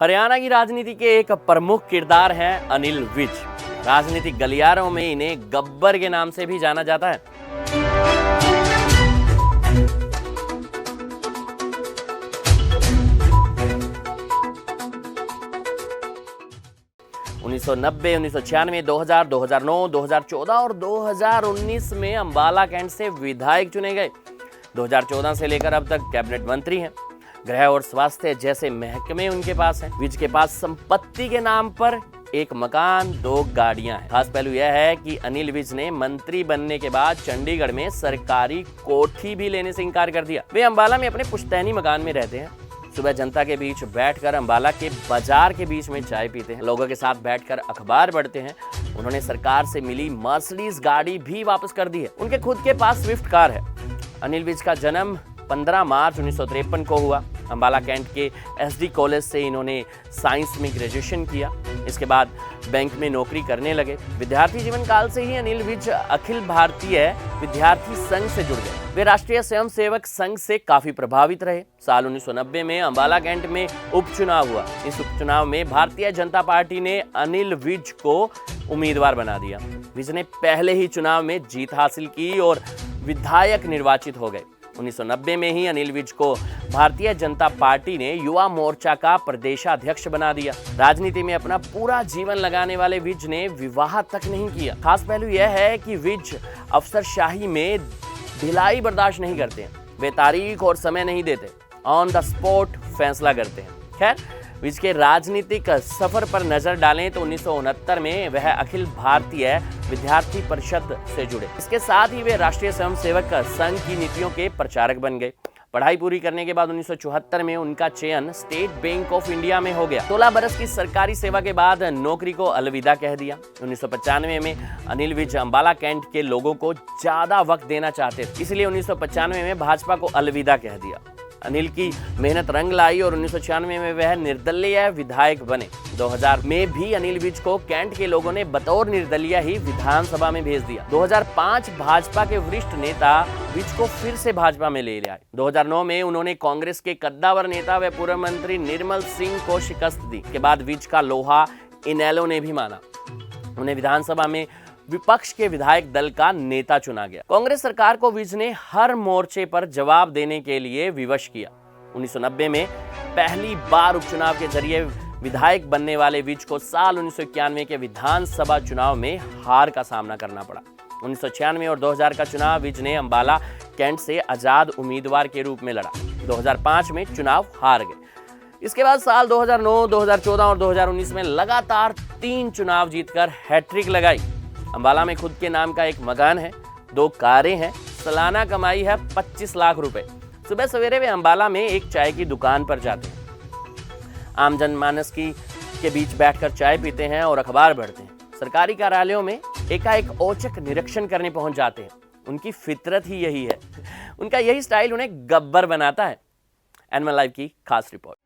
हरियाणा की राजनीति के एक प्रमुख किरदार हैं अनिल विज। राजनीतिक गलियारों में इन्हें गब्बर के नाम से भी जाना जाता है। उन्नीस सौ 1996, 2000, 2009, 2014 और 2019 में अंबाला कैंट से विधायक चुने गए। 2014 से लेकर अब तक कैबिनेट मंत्री हैं। गृह और स्वास्थ्य जैसे महकमे उनके पास हैं। विज के पास संपत्ति के नाम पर एक मकान, 2 गाड़ियां हैं। खास पहलू यह है कि अनिल विज ने मंत्री बनने के बाद चंडीगढ़ में सरकारी कोठी भी लेने से इनकार कर दिया। वे अंबाला में अपने पुश्तैनी मकान में रहते हैं। सुबह जनता के बीच बैठकर अंबाला के बाजार के बीच में चाय पीते हैं, लोगों के साथ बैठकर अखबार पढ़ते हैं। उन्होंने सरकार से मिली मर्सिडीज गाड़ी भी वापस कर दी है। उनके खुद के पास स्विफ्ट कार है। अनिल विज का जन्म 15 मार्च 1953 को हुआ। अंबाला कैंट के एसडी कॉलेज से इन्होंने साइंस में ग्रेजुएशन किया। इसके बाद बैंक में नौकरी करने लगे। विद्यार्थी जीवन काल से ही अनिल विज अखिल भारतीय विद्यार्थी संघ से जुड़ गए। वे राष्ट्रीय स्वयंसेवक संघ से काफी प्रभावित रहे। साल 1990 में अंबाला कैंट में उपचुनाव हुआ। इस उपचुनाव में भारतीय जनता पार्टी ने अनिल विज को उम्मीदवार बना दिया। विज ने पहले ही चुनाव में जीत हासिल की और विधायक निर्वाचित हो गए। 1990 में ही अनिल विज को भारतीय जनता पार्टी ने युवा मोर्चा का प्रदेशाध्यक्ष बना दिया। राजनीति में अपना पूरा जीवन लगाने वाले विज ने विवाह तक नहीं किया। खास पहलू यह है कि विज अफसरशाही में ढिलाई बर्दाश्त नहीं करते हैं। वे तारीख और समय नहीं देते, ऑन द स्पॉट फैसला करते हैं। खैर, विज के राजनीतिक सफर पर नजर डालें तो 1969 में वह अखिल भारतीय विद्यार्थी परिषद से जुड़े। इसके साथ ही वे राष्ट्रीय स्वयंसेवक संघ की नीतियों के प्रचारक बन गए। पढ़ाई पूरी करने के बाद 1974 में उनका चयन स्टेट बैंक ऑफ इंडिया में हो गया। 16 बरस की सरकारी सेवा के बाद नौकरी को अलविदा कह दिया। 1995 में अनिल विज अंबाला कैंट के लोगों को ज्यादा वक्त देना चाहते थे, इसलिए 1995 में भाजपा को अलविदा कह दिया। अनिल की मेहनत रंग लाई और 1996 में वह निर्दलीय विधायक बने। 2000 में भी अनिल विज को कैंट के लोगों ने बतौर निर्दलीय ही विधानसभा में भेज दिया। 2005 भाजपा के वरिष्ठ नेता विज को फिर से भाजपा में ले आए। 2009 में उन्होंने कांग्रेस के कद्दावर नेता व पूर्व मंत्री निर्मल सिंह को शिकस्त दी। के बाद विज का लोहा इनेलो ने भी माना। उन्हें विधानसभा में विपक्ष के विधायक दल का नेता चुना गया। कांग्रेस सरकार को विज ने हर मोर्चे पर जवाब देने के लिए विवश किया। 1990 में पहली बार उपचुनाव के जरिए विधायक बनने वाले विज को साल 1991 के विधानसभा चुनाव में हार का सामना करना पड़ा। 1996 और 2000 का चुनाव विज ने अंबाला कैंट से आजाद उम्मीदवार के रूप में लड़ा। 2005 में चुनाव हार गए। इसके बाद साल 2009, 2014 और 2019 में लगातार 3 चुनाव जीतकर हैट्रिक लगाई। अंबाला में खुद के नाम का एक मकान है, 2 कारें हैं, सालाना कमाई है 25 लाख रुपए। सुबह सवेरे वे अंबाला में एक चाय की दुकान पर जाते हैं। आम जनमानस के बीच बैठकर चाय पीते हैं और अखबार पढ़ते हैं। सरकारी कार्यालयों में एकाएक औचक निरीक्षण करने पहुंच जाते हैं। उनकी फितरत ही यही है। उनका यही स्टाइल उन्हें गब्बर बनाता है। एनिमल लाइव की खास रिपोर्ट।